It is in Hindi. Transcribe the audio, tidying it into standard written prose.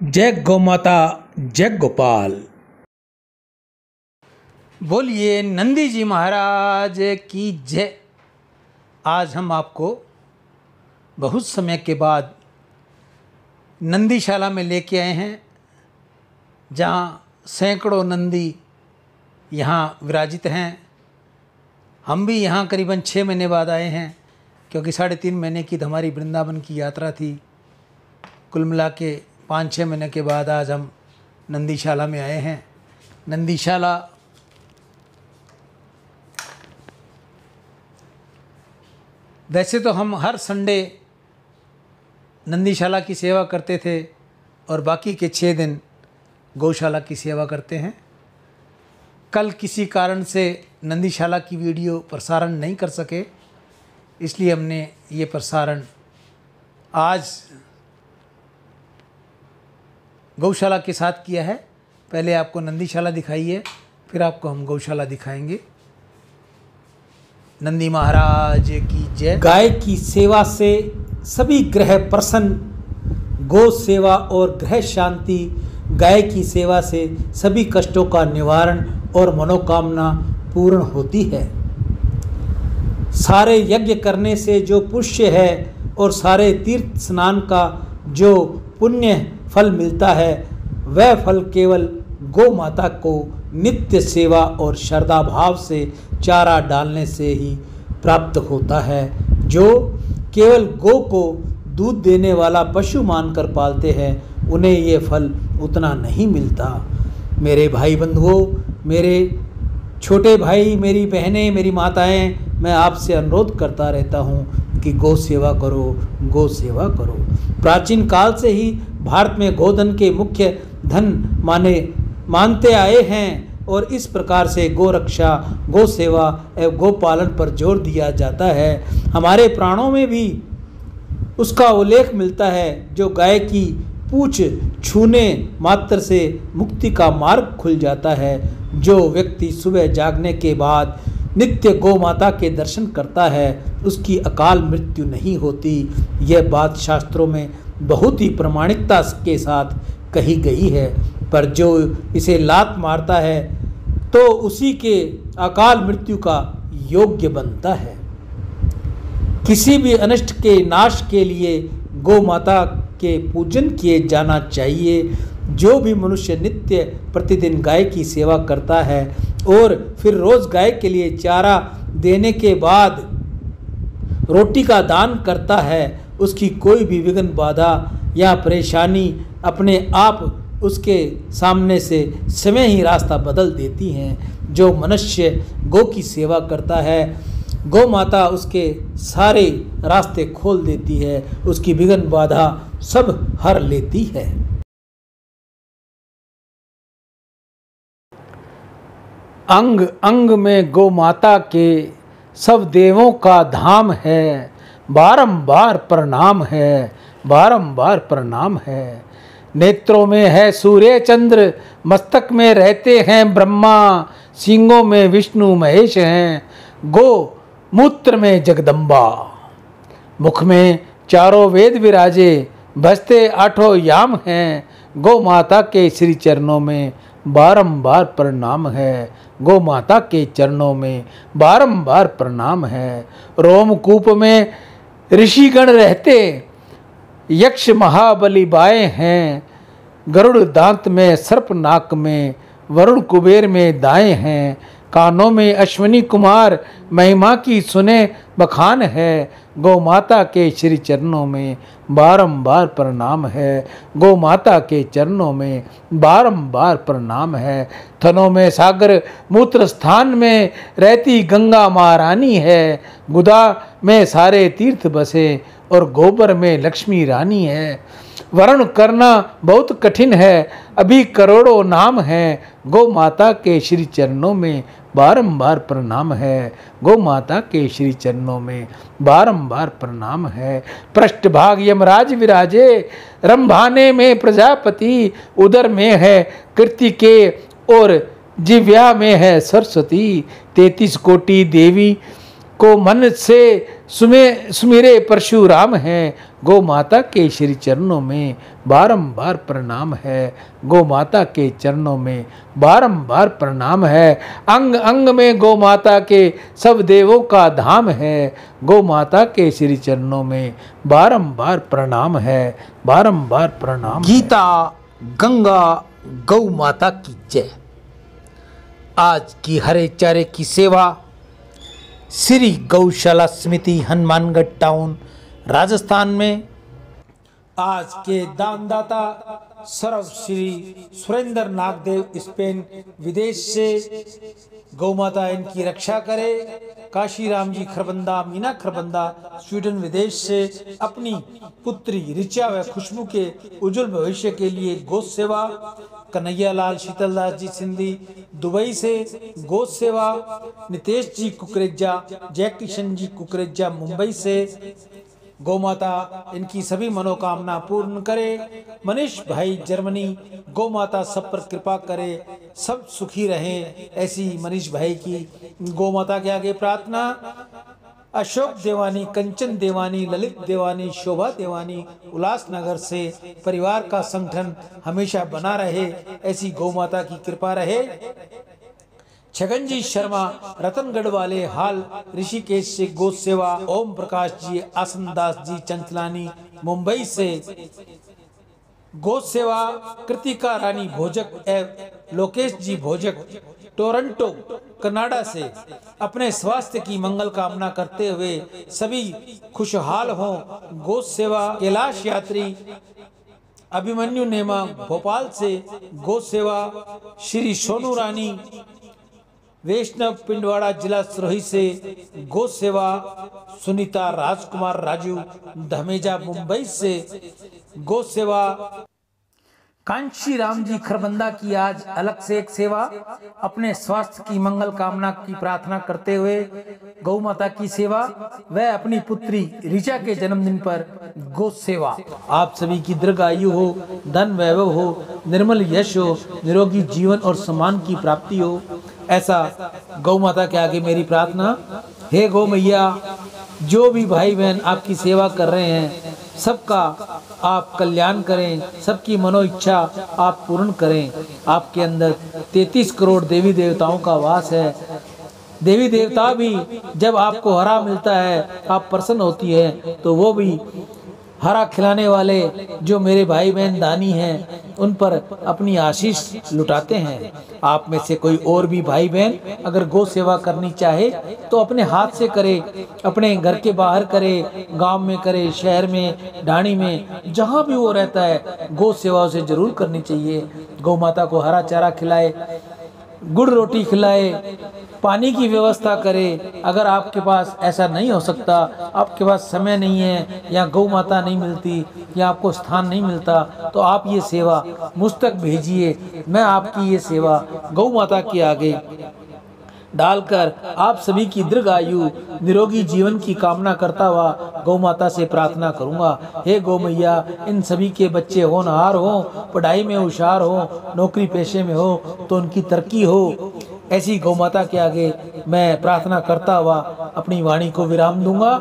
जय गौ माता, जय गोपाल। बोलिए नंदी जी महाराज की जय। आज हम आपको बहुत समय के बाद नंदीशाला में लेके आए हैं, जहाँ सैकड़ों नंदी यहाँ विराजित हैं। हम भी यहाँ करीबन 6 महीने बाद आए हैं, क्योंकि 3.5 महीने की हमारी वृंदावन की यात्रा थी। कुल मिला के 5-6 महीने के बाद आज हम नंदीशाला में आए हैं। नंदीशाला वैसे तो हम हर संडे नंदीशाला की सेवा करते थे और बाकी के 6 दिन गौशाला की सेवा करते हैं। कल किसी कारण से नंदीशाला की वीडियो प्रसारण नहीं कर सके, इसलिए हमने ये प्रसारण आज गौशाला के साथ किया है। पहले आपको नंदीशाला दिखाइए, फिर आपको हम गौशाला दिखाएंगे। नंदी महाराज की जय। गाय की सेवा से सभी ग्रह प्रसन्न, गौ सेवा और ग्रह शांति। गाय की सेवा से सभी कष्टों का निवारण और मनोकामना पूर्ण होती है। सारे यज्ञ करने से जो पुण्य है और सारे तीर्थ स्नान का जो पुण्य फल मिलता है, वह फल केवल गौ माता को नित्य सेवा और श्रद्धा भाव से चारा डालने से ही प्राप्त होता है। जो केवल गौ को दूध देने वाला पशु मानकर पालते हैं, उन्हें ये फल उतना नहीं मिलता। मेरे भाई बंधुओं, मेरे छोटे भाई, मेरी बहनें, मेरी माताएं, मैं आपसे अनुरोध करता रहता हूँ कि गौ सेवा करो, गौ सेवा करो। प्राचीन काल से ही भारत में गोधन के मुख्य धन मानते आए हैं और इस प्रकार से गौ रक्षा, गौ सेवा एवं गौ पालन पर जोर दिया जाता है। हमारे प्राणों में भी उसका उल्लेख मिलता है। जो गाय की पूंछ छूने मात्र से मुक्ति का मार्ग खुल जाता है। जो व्यक्ति सुबह जागने के बाद नित्य गौ माता के दर्शन करता है, उसकी अकाल मृत्यु नहीं होती। यह बात शास्त्रों में बहुत ही प्रामाणिकता के साथ कही गई है। पर जो इसे लात मारता है तो उसी के अकाल मृत्यु का योग्य बनता है। किसी भी अनिष्ट के नाश के लिए गौ माता के पूजन किए जाना चाहिए। जो भी मनुष्य नित्य प्रतिदिन गाय की सेवा करता है और फिर रोज गाय के लिए चारा देने के बाद रोटी का दान करता है, उसकी कोई भी विघ्न, बाधा या परेशानी अपने आप उसके सामने से समय ही रास्ता बदल देती हैं। जो मनुष्य गौ की सेवा करता है, गौ माता उसके सारे रास्ते खोल देती है, उसकी विघ्न बाधा सब हर लेती है। अंग अंग में गौ माता के सब देवों का धाम है। बारंबार प्रणाम है, बारंबार प्रणाम है। नेत्रों में है सूर्य चंद्र, मस्तक में रहते हैं ब्रह्मा, सींगों में विष्णु महेश हैं, गो मूत्र में जगदम्बा। मुख में चारों वेद विराजे, बजते 8 याम हैं। गौ माता के श्री चरणों में बारंबार प्रणाम है। गौ माता के चरणों में बारंबार प्रणाम है। रोमकूप में ऋषिगण रहते, यक्ष महाबली बाएं हैं। गरुड़ दांत में, सर्प नाक में, वरुण कुबेर में दाएं हैं। कानों में अश्विनी कुमार, महिमा की सुने बखान है। गौ माता के श्री चरणों में बारंबार प्रणाम है। गौ माता के चरणों में बारंबार प्रणाम है। थनों में सागर, मूत्र स्थान में रहती गंगा महारानी है। गुदा में सारे तीर्थ बसे और गोबर में लक्ष्मी रानी है। वर्ण करना बहुत कठिन है, अभी करोड़ों नाम है। गौ माता के श्री चरणों में बारंबार प्रणाम है। गौ माता के श्री चरणों में बारंबार प्रणाम है। पृष्ठभाग यमराज विराजे, रंभाने में प्रजापति, उदर में है कृतिके और जिव्या में है सरस्वती। 33 कोटि देवी को मन से सुमिरे परशुराम हैं। गौ माता के श्री चरणों में बारंबार प्रणाम है। गौ माता के चरणों में बारंबार प्रणाम है। अंग अंग में गौ माता के सब देवों का धाम है। गौ माता के श्री चरणों में बारंबार प्रणाम है, बारंबार प्रणाम। गीता गंगा गौ माता की जय। आज की हरे चारे की सेवा श्री गौशाला समिति हनुमानगढ़ टाउन राजस्थान में। आज के दानदाता सर्व श्री सुरेंद्र नागदेव स्पेन विदेश से। गौ माता इनकी रक्षा करे। काशी राम जी खरबंदा मीना खरबंदा स्वीडन विदेश से अपनी पुत्री ऋचा व खुशबू के उज्जवल भविष्य के लिए गौ सेवा। कन्हैया लाल शीतलदास जी सिंधी दुबई से गौ सेवा। नितेश जी कुकरेजा, जय किशन जी कुकरेजा मुंबई से। गौ माता इनकी सभी मनोकामना पूर्ण करे। मनीष भाई जर्मनी, गौ माता सब पर कृपा करे, सब सुखी रहें, ऐसी मनीष भाई की गौ माता के आगे प्रार्थना। अशोक देवानी, कंचन देवानी, ललित देवानी, शोभा देवानी उल्लासनगर से परिवार का संगठन हमेशा बना रहे, ऐसी गौ माता की कृपा रहे। छगन जी शर्मा रतनगढ़ वाले हाल ऋषिकेश से गौ सेवा। ओम प्रकाश जी, आसनदास जी चंचलानी मुंबई से गौ सेवा। कृतिका रानी भोजक एवं लोकेश जी भोजक टोरंटो कनाडा से अपने स्वास्थ्य की मंगल कामना करते हुए सभी खुशहाल हों। गौ सेवा। कैलाश यात्री अभिमन्यु नेमा भोपाल से गौ सेवा। श्री सोनू रानी वैष्णव पिंडवाड़ा जिला सिरोही से गौ सेवा। सुनीता राजकुमार राजू धमेजा मुंबई से गौ सेवा। कांशी राम जी खरबंदा की आज अलग से एक सेवा। अपने स्वास्थ्य की मंगल कामना की प्रार्थना करते हुए गौ माता की सेवा। वह अपनी पुत्री ऋचा के जन्मदिन पर गौ सेवा। आप सभी की दीर्घायु हो, धन वैभव हो, निर्मल यश हो, निरोगी जीवन और सम्मान की प्राप्ति हो, ऐसा गौ माता के आगे मेरी प्रार्थना। हे गौ मैया, जो भी भाई बहन आपकी सेवा कर रहे हैं सबका आप कल्याण करें, सबकी मनो इच्छा आप पूर्ण करें। आपके अंदर 33 करोड़ देवी देवताओं का वास है। देवी देवता भी जब आपको हरा मिलता है, आप प्रसन्न होती है, तो वो भी हरा खिलाने वाले जो मेरे भाई बहन दानी हैं उन पर अपनी आशीष लुटाते हैं। आप में से कोई और भी भाई बहन अगर गौ सेवा करनी चाहे तो अपने हाथ से करे, अपने घर के बाहर करे, गांव में करे, शहर में, ढाणी में, जहां भी वो रहता है गौ सेवा उसे जरूर करनी चाहिए। गौ माता को हरा चारा खिलाए, गुड़ रोटी खिलाए, पानी की व्यवस्था करे। अगर आपके पास ऐसा नहीं हो सकता, आपके पास समय नहीं है, या गौ माता नहीं मिलती, या आपको स्थान नहीं मिलता, तो आप ये सेवा मुझ तक भेजिए। मैं आपकी ये सेवा गौ माता के आगे डालकर आप सभी की दीर्घायु निरोगी जीवन की कामना करता हुआ गौ माता से प्रार्थना करूंगा। हे गौ मैया, इन सभी के बच्चे होनहार हो, पढ़ाई में होशियार हो, नौकरी पेशे में हो तो उनकी तरक्की हो, ऐसी गौ माता के आगे मैं प्रार्थना करता हुआ अपनी वाणी को विराम दूंगा।